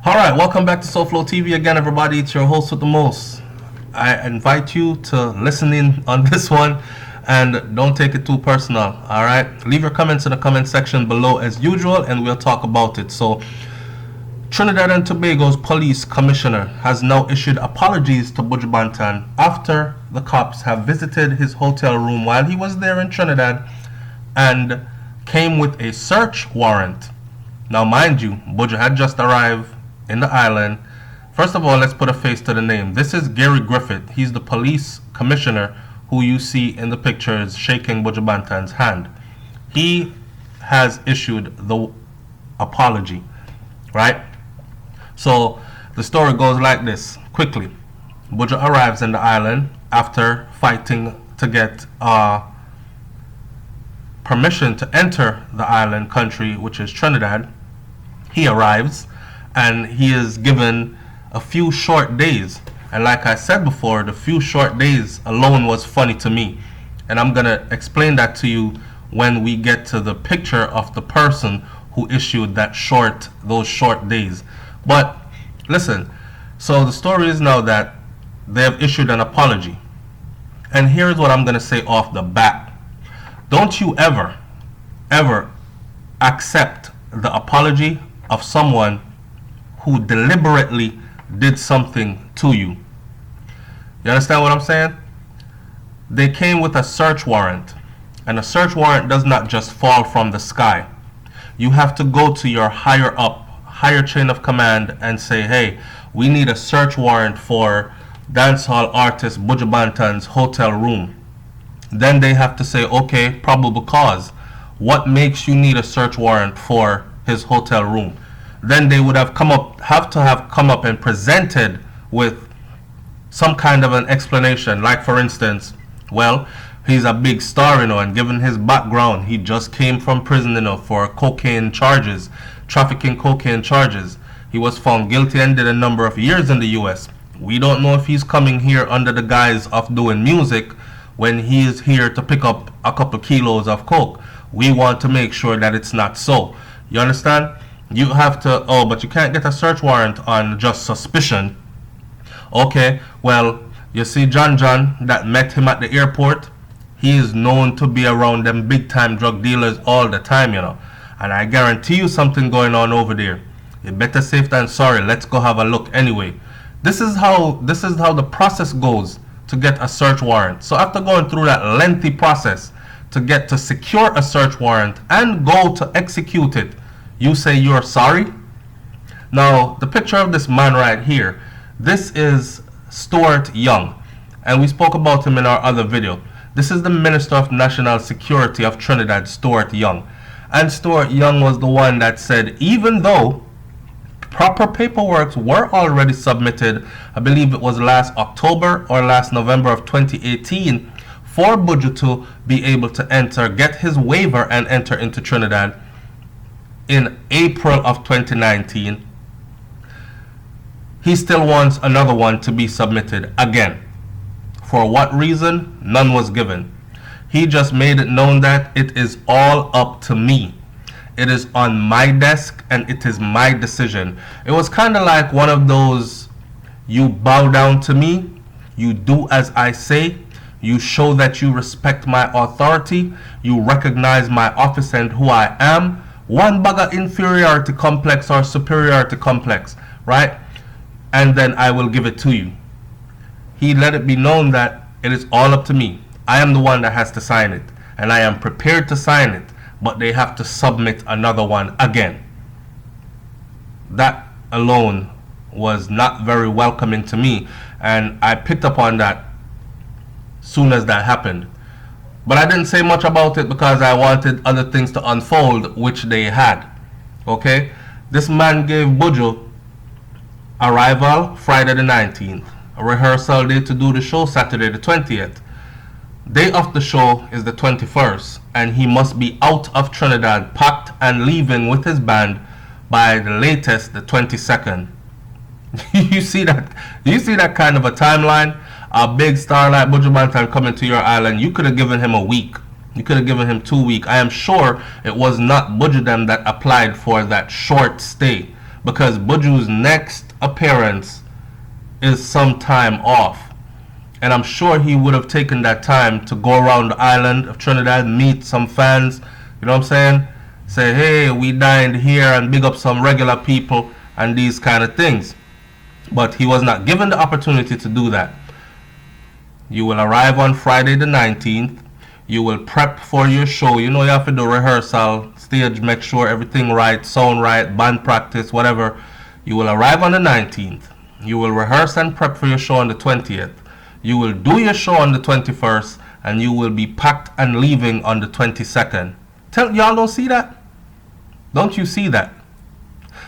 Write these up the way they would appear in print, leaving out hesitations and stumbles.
Alright, welcome back to SouFLoTV again, everybody. It's your host with the most. I invite you to listen in on this one and don't take it too personal. Alright, leave your comments in the comment section below as usual and we'll talk about it. So, Trinidad and Tobago's police commissioner has now issued apologies to Buju Banton after the cops have visited his hotel room while he was there in Trinidad and came with a search warrant. Now, mind you, Buju had just arrived in the island. First of all, let's put a face to the name. This is Gary Griffith. He's the police commissioner who you see in the pictures shaking Buju Banton's hand. He has issued the apology, right? So the story goes like this. Quickly, Buju arrives in the island after fighting to get permission to enter the island country, which is Trinidad. He arrives and he is given a few short days. And like I said before, the few short days alone was funny to me. And I'm going to explain that to you when we get to the picture of the person who issued those short days. But listen, so the story is now that they have issued an apology. And here's what I'm going to say off the bat. Don't you ever accept the apology of someone who deliberately did something to you. You understand what I'm saying? They came with a search warrant, and a search warrant does not just fall from the sky. You have to go to your higher chain of command and say, hey, we need a search warrant for dancehall artist Buju Banton's hotel room. Then they have to say, okay, probable cause. What makes you need a search warrant for his hotel room? Then they would have come up and presented with some kind of an explanation. Like, for instance, well, he's a big star, and given his background, he just came from prison, for trafficking cocaine charges. He was found guilty and did a number of years in the US. We don't know if he's coming here under the guise of doing music when he is here to pick up a couple kilos of coke. We want to make sure that it's not so. You understand? You have to, but you can't get a search warrant on just suspicion. Okay, well, you see John that met him at the airport, he is known to be around them big time drug dealers all the time, And I guarantee you something going on over there. You're better safe than sorry. Let's go have a look anyway. This is how the process goes to get a search warrant. So after going through that lengthy process to secure a search warrant and go to execute it, you say you're sorry? Now, the picture of this man right here, this is Stuart Young, and we spoke about him in our other video. This is the Minister of National Security of Trinidad, Stuart Young. And Stuart Young was the one that said, even though proper paperwork were already submitted, I believe it was last October or last November of 2018, for Buju to be able to get his waiver and enter into Trinidad, in April of 2019, he still wants another one to be submitted again. For what reason? None was given. He just made it known that it is all up to me. It is on my desk and it is my decision. It was kind of like one of those, you bow down to me, you do as I say, you show that you respect my authority, you recognize my office and who I am. One bag of inferiority complex or superiority complex, right? And then I will give it to you. He let it be known that it is all up to me. I am the one that has to sign it, and I am prepared to sign it, but they have to submit another one again. That alone was not very welcoming to me, and I picked up on that soon as that happened. But I didn't say much about it because I wanted other things to unfold, which they had. Okay? This man gave Buju arrival Friday the 19th, a rehearsal day to do the show Saturday the 20th. Day of the show is the 21st, and he must be out of Trinidad, packed and leaving with his band by the latest the 22nd. You see that kind of a timeline? A big star like Buju Banton coming to your island, you could have given him a week. You could have given him 2 weeks. I am sure it was not Buju them that applied for that short stay. because Buju's next appearance is some time off. And I'm sure he would have taken that time to go around the island of Trinidad, meet some fans, you know what I'm saying? Say, hey, we dined here, and big up some regular people and these kind of things. But he was not given the opportunity to do that. You will arrive on Friday the 19th. You will prep for your show. You know you have to do rehearsal, stage, make sure everything right, sound right, band practice, whatever. You will arrive on the 19th. You will rehearse and prep for your show on the 20th. You will do your show on the 21st, and you will be packed and leaving on the 22nd. Y'all don't see that? Don't you see that?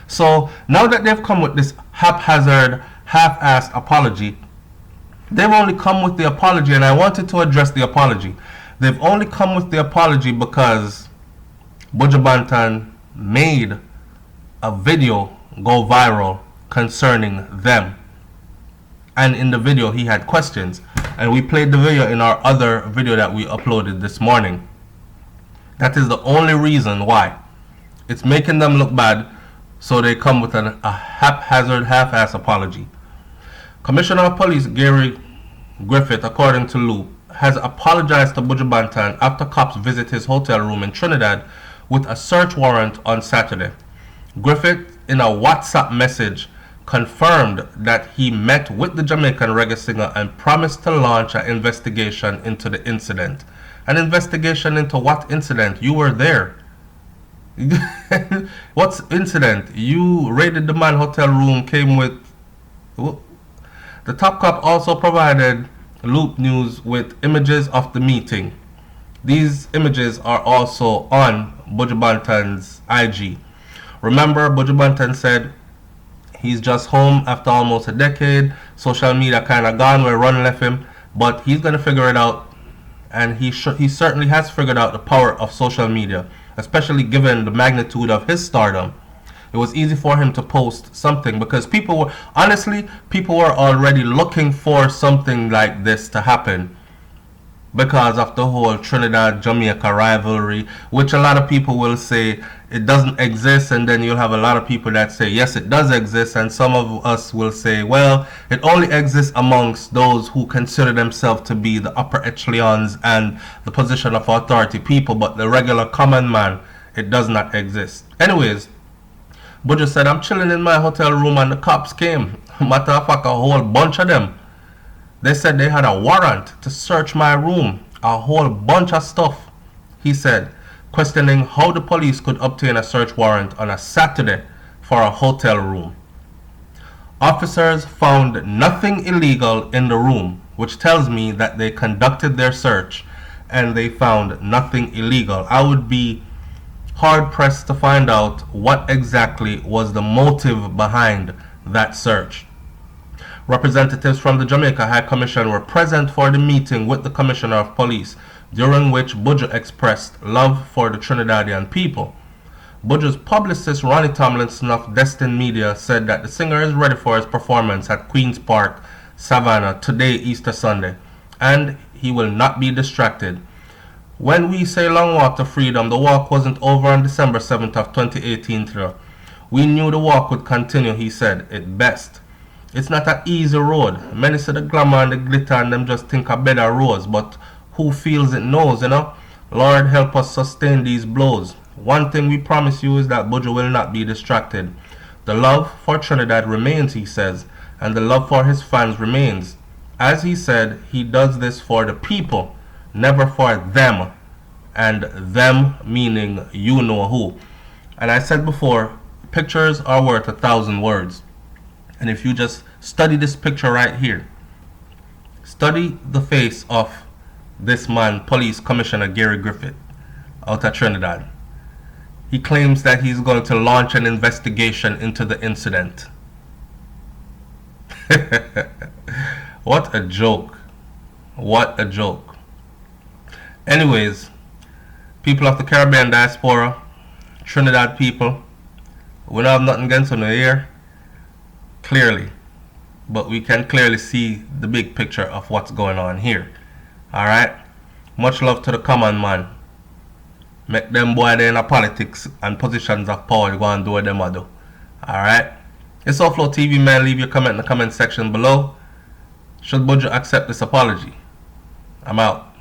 So now that they've come with this haphazard, half-assed apology, they've only come with the apology, and I wanted to address the apology. They've only come with the apology because Buju Banton made a video go viral concerning them. And in the video he had questions, and we played the video in our other video that we uploaded this morning. That is the only reason why. It's making them look bad, so they come with a haphazard, half-ass apology. Commissioner of Police Gary Griffith, according to Loop, has apologized to Buju Banton after cops visit his hotel room in Trinidad with a search warrant on Saturday. Griffith, in a WhatsApp message, confirmed that he met with the Jamaican reggae singer and promised to launch an investigation into the incident. An investigation into what incident? You were there. What's incident? You raided the man hotel room, came with... The top cop also provided Loop News with images of the meeting. These images are also on Buju Banton's IG. Remember, Buju Banton said he's just home after almost a decade. Social media kind of gone where Run left him, but he's going to figure it out, and he certainly has figured out the power of social media, especially given the magnitude of his stardom. It was easy for him to post something because people were already looking for something like this to happen because of the whole Trinidad-Jamaica rivalry, which a lot of people will say it doesn't exist, and then you'll have a lot of people that say yes, it does exist, and some of us will say, well, it only exists amongst those who consider themselves to be the upper echelons and the position of authority people, but the regular common man, it does not exist. Anyways, Buju said, I'm chilling in my hotel room and the cops came. Matter of fact, a whole bunch of them. They said they had a warrant to search my room. A whole bunch of stuff, he said, questioning how the police could obtain a search warrant on a Saturday for a hotel room. Officers found nothing illegal in the room, which tells me that they conducted their search and they found nothing illegal. I would be hard-pressed to find out what exactly was the motive behind that search. Representatives from the Jamaica High Commission were present for the meeting with the Commissioner of Police, during which Buju expressed love for the Trinidadian people. Buju's publicist Ronnie Tomlinson of Destin Media said that the singer is ready for his performance at Queen's Park, Savannah, today, Easter Sunday, and he will not be distracted. When we say long walk to freedom, the walk wasn't over on December 7th of 2018. We knew the walk would continue, he said, at best. It's not an easy road. Many say the glamour and the glitter and them just think of better roads, but who feels it knows, you know? Lord help us sustain these blows. One thing we promise you is that Buju will not be distracted. The love for Trinidad remains, he says, and the love for his fans remains. As he said, he does this for the people, never for them, and them meaning you know who. And I said before, pictures are worth 1,000 words. And if you just study this picture right here, study the face of this man, Police Commissioner Gary Griffith, out of Trinidad. He claims that he's going to launch an investigation into the incident. What a joke. What a joke. Anyways, people of the Caribbean diaspora, Trinidad people, we don't have nothing against them here, clearly, but we can clearly see the big picture of what's going on here. Alright? Much love to the common man. Make them boy they in a politics and positions of power go and do what them a do. Alright? It's SouFLoTV, man. Leave your comment in the comment section below. Should Buju accept this apology? I'm out.